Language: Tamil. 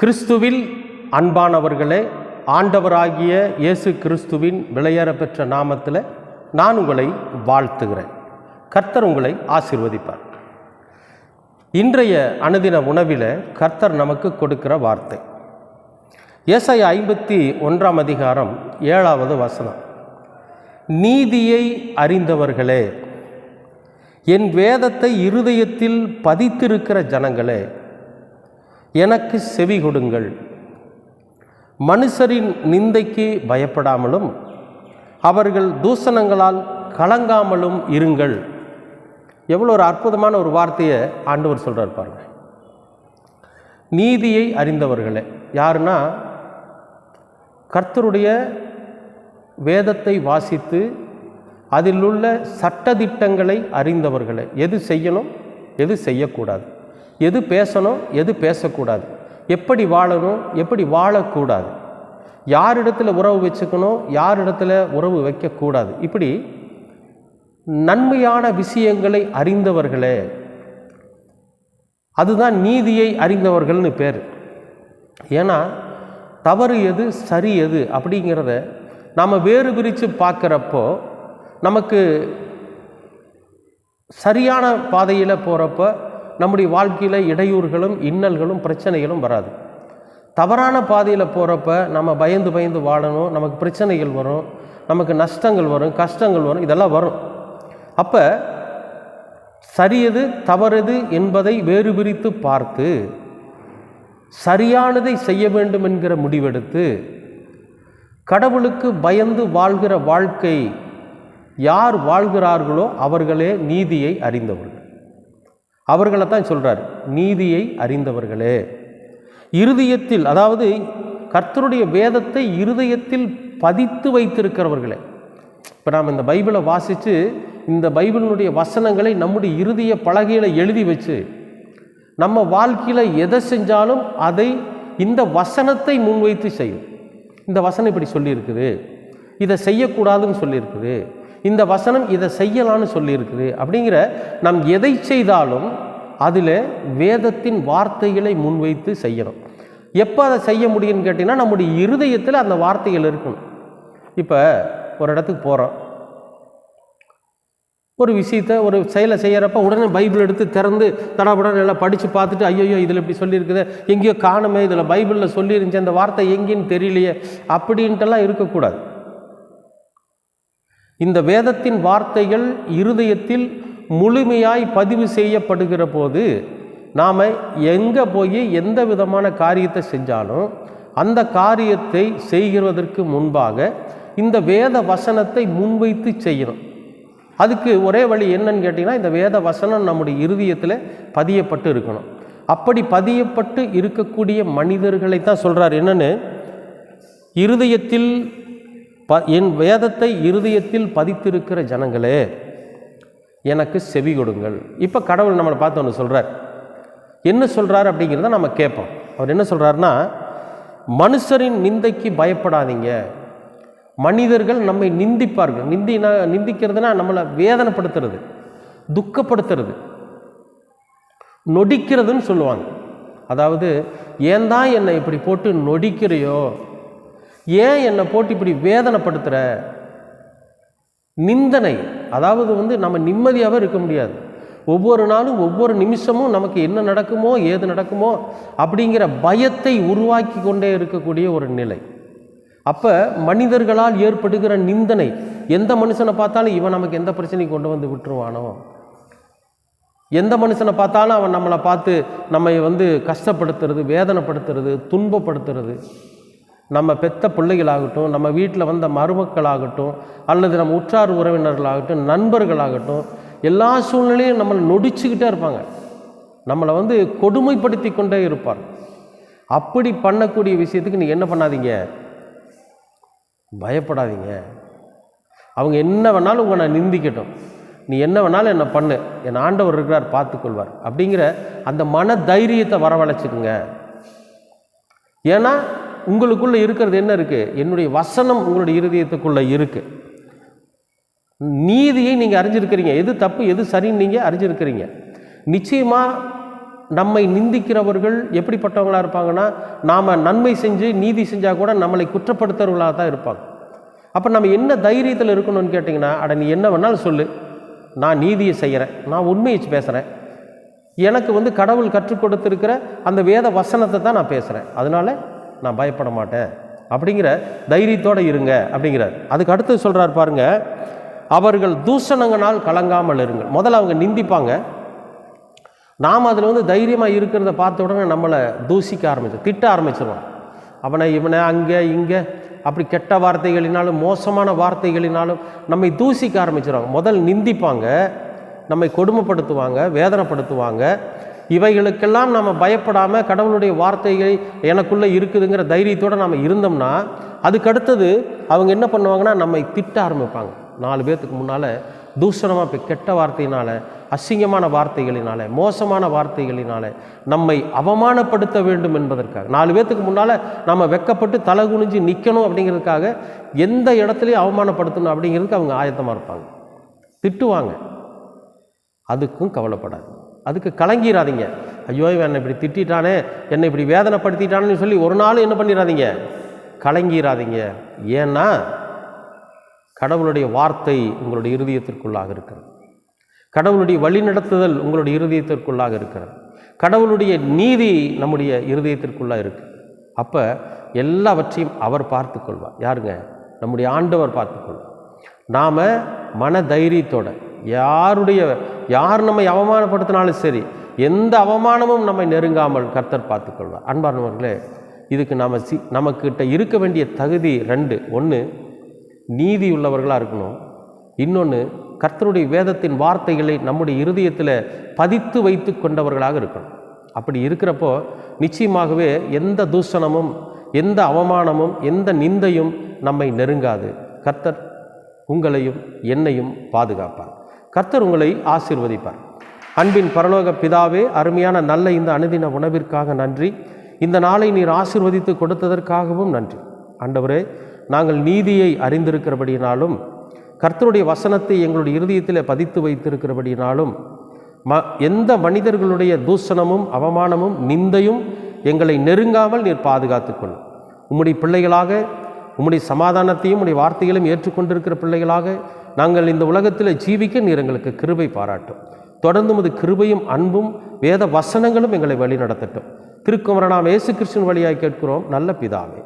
கிறிஸ்துவில் அன்பானவர்களே, ஆண்டவராகிய இயேசு கிறிஸ்துவின் விலையேற பெற்ற நாமத்தில் நான் உங்களை வாழ்த்துகிறேன். கர்த்தர் உங்களை ஆசீர்வதிப்பார். இன்றைய அனுதின உணவில் கர்த்தர் நமக்கு கொடுக்கிற வார்த்தை ஏசாயா 51 அதிகாரம் 7வது வசனம். நீதியை அறிந்தவர்களே, என் வேதத்தை இருதயத்தில் பதித்திருக்கிற ஜனங்களே, எனக்கு செவி கொடுங்கள். மனுஷரின் நிந்தைக்கு பயப்படாமலும் அவர்கள் தூஷணங்களால் கலங்காமலும் இருங்கள். எவ்வளோ ஒரு அற்புதமான ஒரு வார்த்தையை ஆண்டவர் சொல்கிறார் பாருங்க. நீதியை அறிந்தவர்களே யாருன்னா, கர்த்தருடைய வேதத்தை வாசித்து அதில் உள்ள சட்டதிட்டங்களை அறிந்தவர்களே. எது செய்யணும், எது செய்யக்கூடாது, எது பேசணும், எது பேசக்கூடாது, எப்படி வாழணும், எப்படி வாழக்கூடாது, யாரிடத்தில் உறவு வச்சுக்கணும், யாரிடத்தில் உறவு வைக்கக்கூடாது, இப்படி நன்மையான விஷயங்களை அறிந்தவர்களே. அதுதான் நீதியை அறிந்தவர்கள்னு பேர். ஏன்னா தவறு எது, சரி எது அப்படிங்கிறத நாம் வேறு பிரித்து பார்க்குறப்போ நமக்கு சரியான பாதையில் போகிறப்ப நம்முடைய வாழ்க்கையில் இடையூறுகளும் இன்னல்களும் பிரச்சனைகளும் வராது. தவறான பாதையில் போகிறப்ப நம்ம பயந்து பயந்து வாழணும், நமக்கு பிரச்சனைகள் வரும், நமக்கு நஷ்டங்கள் வரும், கஷ்டங்கள் வரும், இதெல்லாம் வரும். அப்போ சரியது தவறுது என்பதை வேறு பிரித்து பார்த்து சரியானதை செய்ய வேண்டும் என்கிற முடிவெடுத்து கடவுளுக்கு பயந்து வாழ்கிற வாழ்க்கை யார் வாழ்கிறார்களோ அவர்களே நீதியை அறிந்தவர்கள். அவர்களை தான் சொல்கிறார், நீதியை அறிந்தவர்களே. இருதயத்தில், அதாவது கர்த்தருடைய வேதத்தை இருதயத்தில் பதித்து வைத்திருக்கிறவர்களே. இப்போ நாம் இந்த பைபிளை வாசித்து இந்த பைபிளினுடைய வசனங்களை நம்முடைய இருதய பலகையில் எழுதி வச்சு நம்ம வாழ்க்கையில் எதை செஞ்சாலும் அதை இந்த வசனத்தை முன்வைத்து செய்யும். இந்த வசனம் இப்படி சொல்லியிருக்குது, இதை செய்யக்கூடாதுன்னு சொல்லியிருக்குது, இந்த வசனம் இதை செய்யலான்னு சொல்லியிருக்குது அப்படிங்கிற நம் எதை செய்தாலும் அதில் வேதத்தின் வார்த்தைகளை முன்வைத்து செய்யணும். எப்போ அதை செய்ய முடியும்னு கேட்டிங்கன்னா, நம்முடைய இருதயத்தில் அந்த வார்த்தைகள் இருக்கணும். இப்போ ஒரு இடத்துக்கு போகிறோம், ஒரு விஷயத்தை ஒரு செயலை செய்கிறப்ப உடனே பைபிள் எடுத்து திறந்து தடபுடன் எல்லாம் படித்து பார்த்துட்டு, ஐயோ இதில் இப்படி சொல்லியிருக்குது, எங்கேயோ காணுமே, இதில் பைபிளில் சொல்லியிருந்துச்சு, அந்த வார்த்தை எங்கேன்னு தெரியலையே அப்படின்ட்டுலாம் இருக்கக்கூடாது. இந்த வேதத்தின் வார்த்தைகள் இருதயத்தில் முழுமையாய் பதிவு செய்யப்படுகிற போது நாம் எங்கே போய் எந்த விதமான காரியத்தை செஞ்சாலும் அந்த காரியத்தை செய்கிறதற்கு முன்பாக இந்த வேத வசனத்தை முன்வைத்து செய்யணும். அதுக்கு ஒரே வழி என்னன்னு கேட்டிங்கன்னா, இந்த வேத வசனம் நம்முடைய இருதயத்தில் பதியப்பட்டு இருக்கணும். அப்படி பதியப்பட்டு இருக்கக்கூடிய மனிதர்களை தான் சொல்கிறார். என்னன்னு, இருதயத்தில் என் வேதத்தை இருதயத்தில் பதித்திருக்கிற ஜனங்களே, எனக்கு செவி கொடுங்கள். இப்போ கடவுள் நம்மளை பார்த்து ஒன்று சொல்கிறார். என்ன சொல்கிறார் அப்படிங்கிறத நம்ம கேட்போம். அவர் என்ன சொல்கிறாருன்னா, மனுஷரின் நிந்தைக்கு பயப்படாதீங்க. மனிதர்கள் நம்மை நிந்திப்பார்கள். நிந்திக்கிறதுனா நம்மளை வேதனைப்படுத்துறது, துக்கப்படுத்துறது, நொடிக்கிறதுன்னு சொல்லுவாங்க. அதாவது, ஏன் தான் என்னை இப்படி போட்டு நொடிக்கிறையோ, ஏன் என்னை போட்டு இப்படி வேதனைப்படுத்துகிற, நிந்தனை. அதாவது நம்ம நிம்மதியாகவே இருக்க முடியாது. ஒவ்வொரு நாளும் ஒவ்வொரு நிமிஷமும் நமக்கு என்ன நடக்குமோ ஏது நடக்குமோ அப்படிங்கிற பயத்தை உருவாக்கி கொண்டே இருக்கக்கூடிய ஒரு நிலை. அப்போ மனிதர்களால் ஏற்படுகிற நிந்தனை, எந்த மனுஷனை பார்த்தாலும் இவன் நமக்கு எந்த பிரச்சனையும் கொண்டு வந்து விட்டுருவானோ, எந்த மனுஷனை பார்த்தாலும் அவன் நம்மளை பார்த்து நம்மை கஷ்டப்படுத்துறது, வேதனைப்படுத்துறது, துன்பப்படுத்துறது. நம்ம பெத்த பிள்ளைகளாகட்டும், நம்ம வீட்டில் வந்த மருமக்களாகட்டும், அல்லது நம்ம உற்றார் உறவினர்களாகட்டும், நண்பர்களாகட்டும், எல்லா சூழ்நிலையும் நம்மளை நொடிச்சுக்கிட்டே இருப்பாங்க. நம்மளை கொடுமைப்படுத்தி கொண்டே இருப்பார். அப்படி பண்ணக்கூடிய விஷயத்துக்கு நீ என்ன பண்ணாதீங்க, பயப்படாதீங்க. அவங்க என்ன வேணாலும் உங்களை நிந்திக்கட்டும், நீ என்ன வேணாலும் என்னை பண்ணு, என் ஆண்டவர் இருக்கிறார், பார்த்துக்கொள்வார் அப்படிங்கிற அந்த மன தைரியத்தை வரவழைச்சிக்குங்க. ஏன்னா உங்களுக்குள்ளே இருக்கிறது என்ன இருக்குது, என்னுடைய வசனம் உங்களுடைய இருதயத்துக்குள்ளே இருக்குது. நீதியை நீங்கள் அறிஞ்சிருக்கிறீங்க, எது தப்பு எது சரின்னு நீங்கள் அறிஞ்சிருக்கிறீங்க. நிச்சயமாக நம்மை நிந்திக்கிறவர்கள் எப்படிப்பட்டவங்களாக இருப்பாங்கன்னா, நாம் நன்மை செஞ்சு நீதி செஞ்சால் கூட நம்மளை குற்றப்படுத்துறவர்களாக தான் இருப்பாங்க. அப்போ நம்ம என்ன தைரியத்தில் இருக்கணும்னு கேட்டிங்கன்னா, அட நீ என்ன வேணாலும் சொல்லு, நான் நீதியை செய்கிறேன், நான் உண்மையை பேசுகிறேன், எனக்கு கடவுள் கற்றுக் கொடுத்துருக்கிற அந்த வேத வசனத்தை தான் நான் பேசுகிறேன், அதனால் நான் பயப்பட மாட்டேன் அப்படிங்கிற தைரியத்தோடு இருங்க அப்படிங்கிறார். அதுக்கு அடுத்து சொல்கிறார் பாருங்க, அவர்கள் தூஷணங்களால் கலங்காமல் இருங்கள். முதல்ல அவங்க நிந்திப்பாங்க, நாம் அதில் தைரியமாக இருக்கிறத பார்த்த உடனே நம்மளை தூசிக்க ஆரம்பிச்சோம், திட்ட ஆரம்பிச்சிருவோம். அவனை இவனை அங்கே இங்கே அப்படி கெட்ட வார்த்தைகளினாலும் மோசமான வார்த்தைகளினாலும் நம்மை தூசிக்க ஆரம்பிச்சிருவாங்க. முதல் நிந்திப்பாங்க, நம்மை கொடுமைப்படுத்துவாங்க, வேதனைப்படுத்துவாங்க. இவைகளுக்கெல்லாம் நம்ம பயப்படாமல் கடவுளுடைய வார்த்தைகள் எனக்குள்ளே இருக்குதுங்கிற தைரியத்தோடு நம்ம இருந்தோம்னா, அதுக்கடுத்தது அவங்க என்ன பண்ணுவாங்கன்னா நம்மை திட்ட ஆரம்பிப்பாங்க. 4 பேர்த்துக்கு முன்னால் தூஷணமாக இப்போ கெட்ட வார்த்தையினால், அசிங்கமான வார்த்தைகளினால, மோசமான வார்த்தைகளினால நம்மை அவமானப்படுத்த வேண்டும் என்பதற்காக, 4 பேர்த்துக்கு முன்னால் நம்ம வெக்கப்பட்டு தலை குனிஞ்சு நிற்கணும் அப்படிங்கிறதுக்காக எந்த இடத்துலையும் அவமானப்படுத்தணும் அப்படிங்கிறதுக்கு அவங்க ஆயத்தமாக இருப்பாங்க, திட்டுவாங்க. அதுக்கும் கவலைப்படாது, அதுக்கு கலங்கிடாதீங்க. ஐயோ என்னை இப்படி திட்டானே, என்னை இப்படி வேதனைப்படுத்திட்டானேன்னு சொல்லி ஒரு நாள் என்ன பண்ணிடாதீங்க, கலங்கிடாதீங்க. ஏன்னா கடவுளுடைய வார்த்தை உங்களுடைய இருதயத்திற்குள்ளாக இருக்கிறது, கடவுளுடைய வழிநடத்துதல் உங்களுடைய இருதயத்திற்குள்ளாக இருக்கிறது, கடவுளுடைய நீதி நம்முடைய இருதயத்திற்குள்ளாக இருக்குது. அப்போ எல்லாவற்றையும் அவர் பார்த்து கொள்வார். யாருங்க? நம்முடைய ஆண்டவர் பார்த்து கொள்வார். நாம் மன தைரியத்தோட யார் நம்மை அவமானப்படுத்தினாலும் சரி, எந்த அவமானமும் நம்மை நெருங்காமல் கர்த்தர் பார்த்துக்கொள்வார். அன்பார்ந்தவர்களே, இதுக்கு நமக்கிட்ட இருக்க வேண்டிய தகுதி 2. ஒன்று, நீதி உள்ளவர்களாக இருக்கணும். இன்னொன்று, கர்த்தருடைய வேதத்தின் வார்த்தைகளை நம்முடைய இருதயத்தில் பதித்து வைத்து கொண்டவர்களாக இருக்கணும். அப்படி இருக்கிறப்போ நிச்சயமாகவே எந்த தூஷணமும், எந்த அவமானமும், எந்த நிந்தையும் நம்மை நெருங்காது. கர்த்தர் உங்களையும் என்னையும் பாதுகாப்பார். கர்த்தர் உங்களை ஆசீர்வதிப்பார். அன்பின் பரலோக பிதாவே, அருமையான நல்ல இந்த அனுதின உணவிற்காக நன்றி. இந்த நாளை நீர் ஆசீர்வதித்து கொடுத்ததற்காகவும் நன்றி. ஆண்டவரே, நாங்கள் நீதியை அறிந்திருக்கிறபடியினாலும், கர்த்தருடைய வசனத்தை எங்களுடைய இருதயத்தில் பதித்து வைத்திருக்கிறபடியினாலும், எந்த மனிதர்களுடைய தூஷணமும் அவமானமும் நிந்தையும் எங்களை நெருங்காமல் நீர் பாதுகாத்துக்கொள்ளும். உம்முடைய பிள்ளைகளாக உம்முடைய சமாதானத்தையும் உம்முடைய வார்த்தைகளையும் ஏற்றுக்கொண்டிருக்கிற பிள்ளைகளாக நாங்கள் இந்த உலகத்தில் ஜீவிக்க நீர் எங்களுக்கு கிருபை பாராட்டும். தொடர்ந்து உமது கிருபையும் அன்பும் வேத வசனங்களும் எங்களை வழி நடத்தட்டும். திருக்குமரனாம் இயேசு கிறிஸ்துவின் வழியாய் கேட்கிறோம் நல்ல பிதாவே.